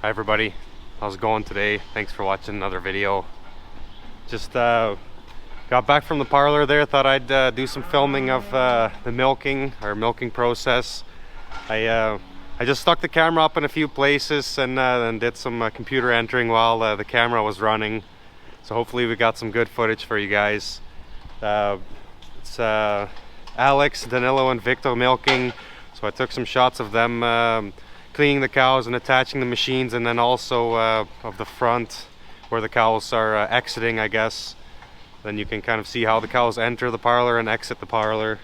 Hi everybody, how's it going today? Thanks for watching another video. Just got back from the parlor there, thought I'd do some filming of the milking process. I just stuck the camera up in a few places and did some computer entering while the camera was running. So hopefully we got some good footage for you guys. It's Alex, Danilo and Victor milking. So I took some shots of them cleaning the cows and attaching the machines, and then also of the front where the cows are exiting, I guess. Then you can kind of see how the cows enter the parlor and exit the parlor.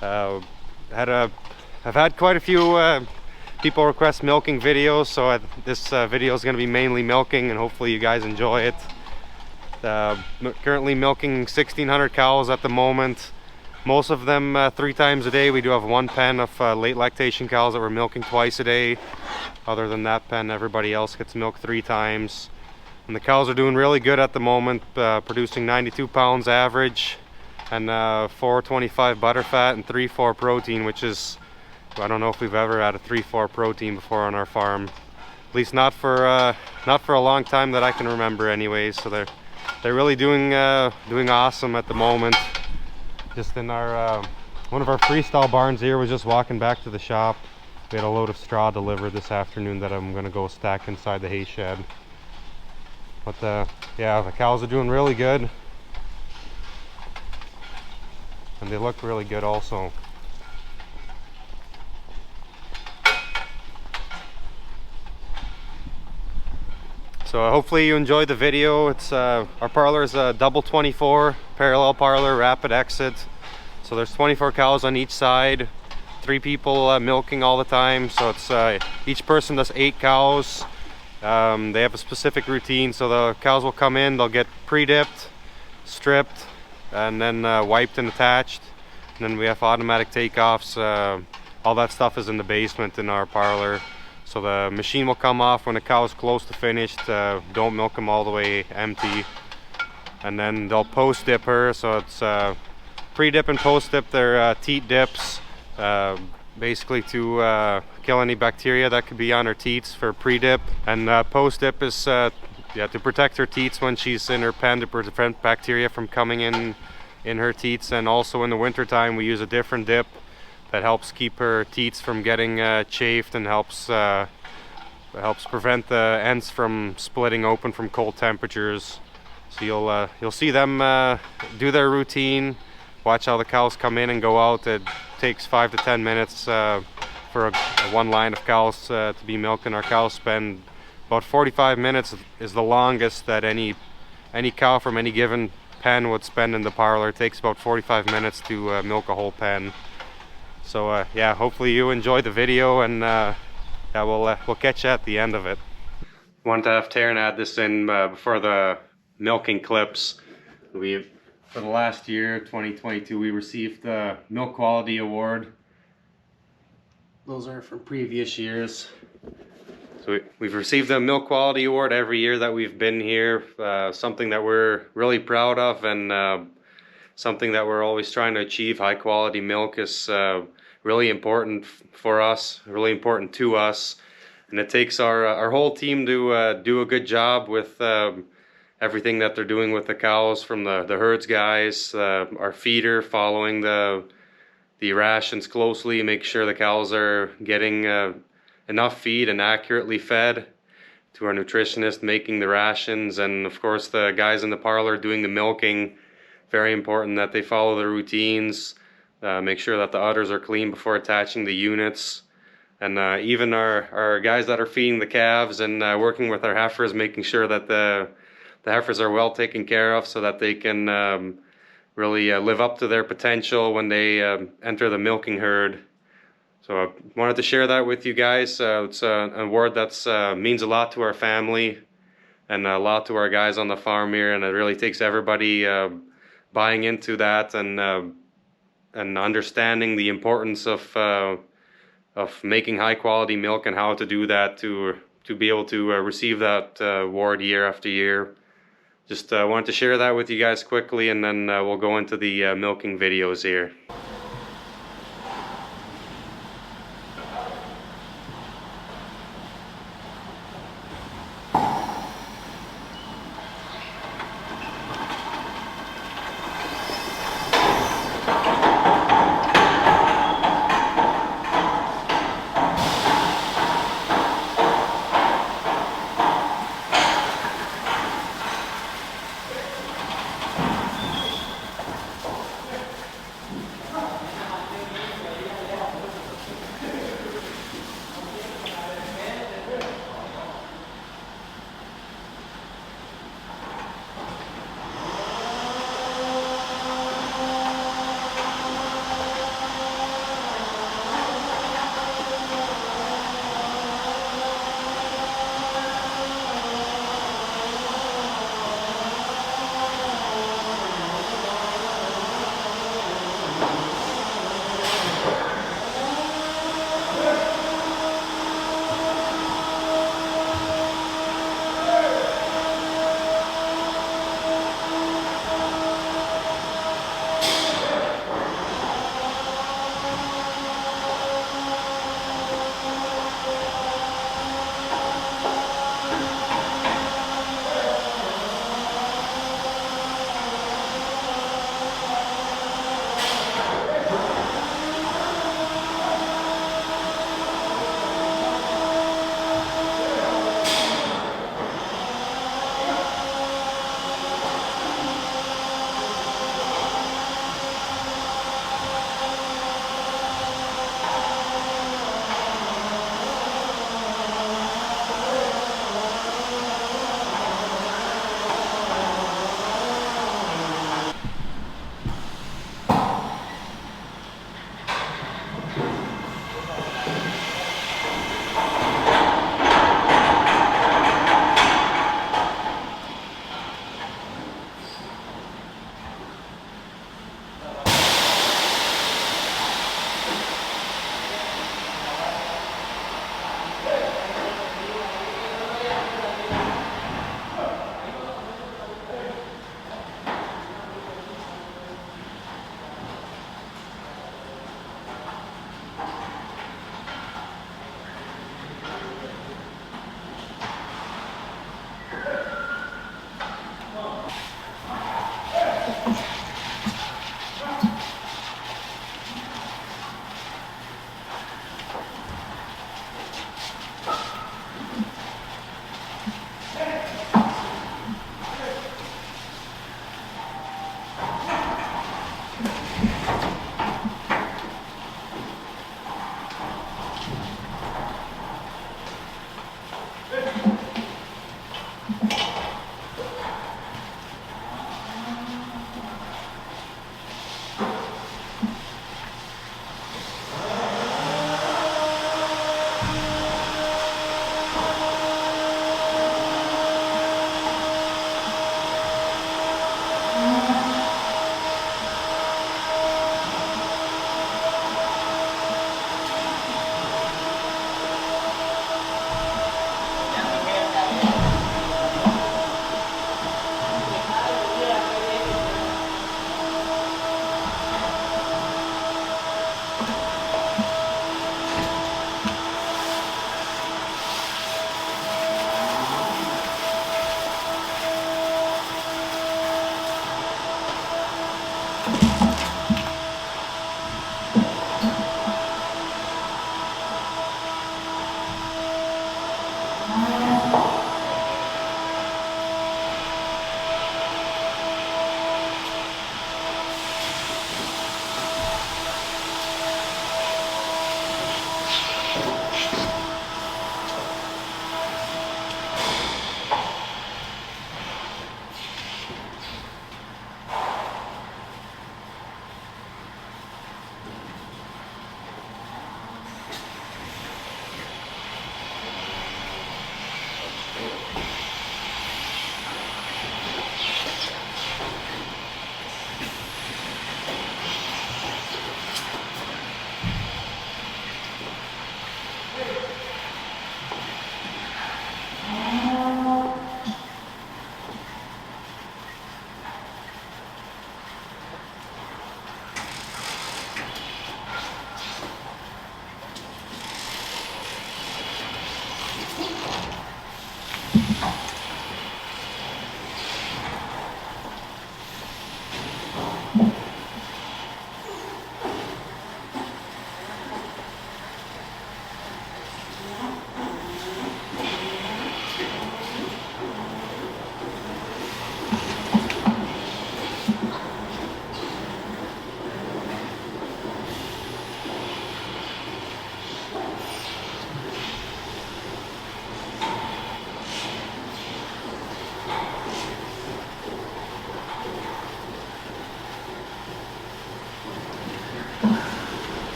I've had quite a few people request milking videos, so this video is going to be mainly milking, and hopefully you guys enjoy it. Currently milking 1,600 cows at the moment. Most of them 3 times a day. We do have one pen of late lactation cows that we're milking twice a day. Other than that pen, everybody else gets milked 3 times. And the cows are doing really good at the moment, producing 92 pounds average and 425 butterfat and 3-4 protein, which is, I don't know if we've ever had a 3-4 protein before on our farm. At least not for a long time that I can remember anyways. So they're really doing awesome at the moment. Just in our one of our freestyle barns here, was just walking back to the shop. We had a load of straw delivered this afternoon that I'm gonna go stack inside the hay shed. But yeah, the cows are doing really good, and they look really good also. So hopefully you enjoyed the video. It's our parlor is a double 24 parallel parlor, rapid exit. So there's 24 cows on each side, 3 people milking all the time. So it's each person does 8 cows. They have a specific routine. So the cows will come in, they'll get pre-dipped, stripped, and then wiped and attached. And then we have automatic takeoffs. All that stuff is in the basement in our parlor. So the machine will come off when the cow is close to finished. Don't milk them all the way empty. And then they'll post-dip her. So it's pre-dip and post-dip their teat dips, basically to kill any bacteria that could be on her teats for pre-dip. And post-dip is to protect her teats when she's in her pen, to prevent bacteria from coming in her teats. And also in the winter time we use a different dip that helps keep her teats from getting chafed, and helps prevent the ends from splitting open from cold temperatures. So you'll see them do their routine, watch how the cows come in and go out. It takes 5 to 10 minutes for one line of cows to be milked, and our cows spend about 45 minutes is the longest that any cow from any given pen would spend in the parlor. It takes about 45 minutes to milk a whole pen. So yeah, hopefully you enjoyed the video, and yeah, we'll catch you at the end of it. Wanted to have Taryn add this in before the milking clips. For the last year, 2022, we received the Milk Quality Award. Those are from previous years. So we've received the Milk Quality Award every year that we've been here. Something that we're really proud of, and something that we're always trying to achieve. High quality milk is really important for us, really important to us, and it takes our whole team to do a good job with everything that they're doing with the cows, from the herds guys, our feeder following the rations closely, make sure the cows are getting enough feed and accurately fed, to our nutritionist making the rations, and of course the guys in the parlor doing the milking. Very important that they follow the routines, make sure that the udders are clean before attaching the units, and even our guys that are feeding the calves and working with our heifers, making sure that the heifers are well taken care of, so that they can really live up to their potential when they enter the milking herd. So I wanted to share that with you guys. It's an award that means a lot to our family and a lot to our guys on the farm here, and it really takes everybody buying into that and understanding the importance of making high quality milk, and how to do that to be able to receive that award year after year. Just wanted to share that with you guys quickly, and then we'll go into the milking videos here.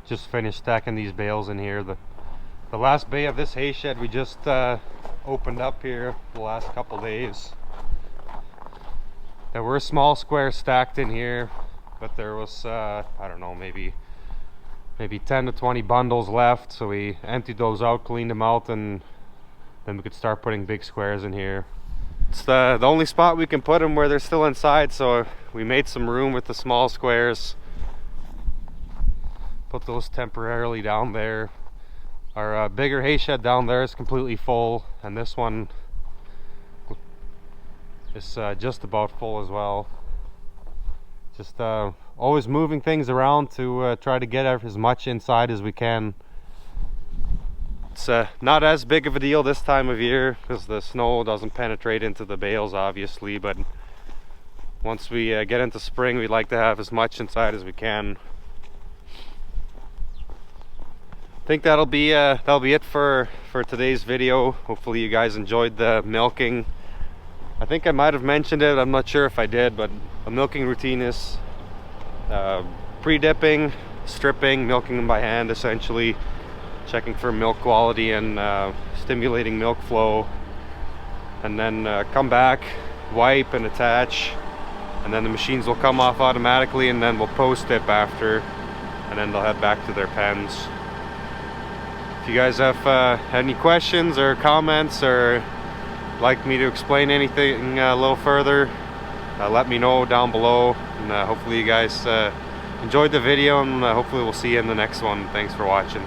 just finished stacking these bales in here. The last bay of this hay shed we just opened up here the last couple days. There were small squares stacked in here, but there was I don't know, maybe 10 to 20 bundles left, so we emptied those out, cleaned them out, and then we could start putting big squares in here. It's the only spot we can put them where they're still inside, so we made some room with the small squares. Put those temporarily down there. Our bigger hay shed down there is completely full, and this one is just about full as well. Just always moving things around to try to get as much inside as we can. It's not as big of a deal this time of year because the snow doesn't penetrate into the bales, obviously, but once we get into spring, we'd like to have as much inside as we can. I think that'll be it for today's video. Hopefully you guys enjoyed the milking. I think I might have mentioned it, I'm not sure if I did, but a milking routine is pre-dipping, stripping, milking them by hand essentially, checking for milk quality and stimulating milk flow, and then come back, wipe and attach, and then the machines will come off automatically, and then we'll post-dip after, and then they'll head back to their pens. If you guys have any questions or comments, or like me to explain anything a little further, let me know down below, and hopefully you guys enjoyed the video, and hopefully we'll see you in the next one. Thanks for watching.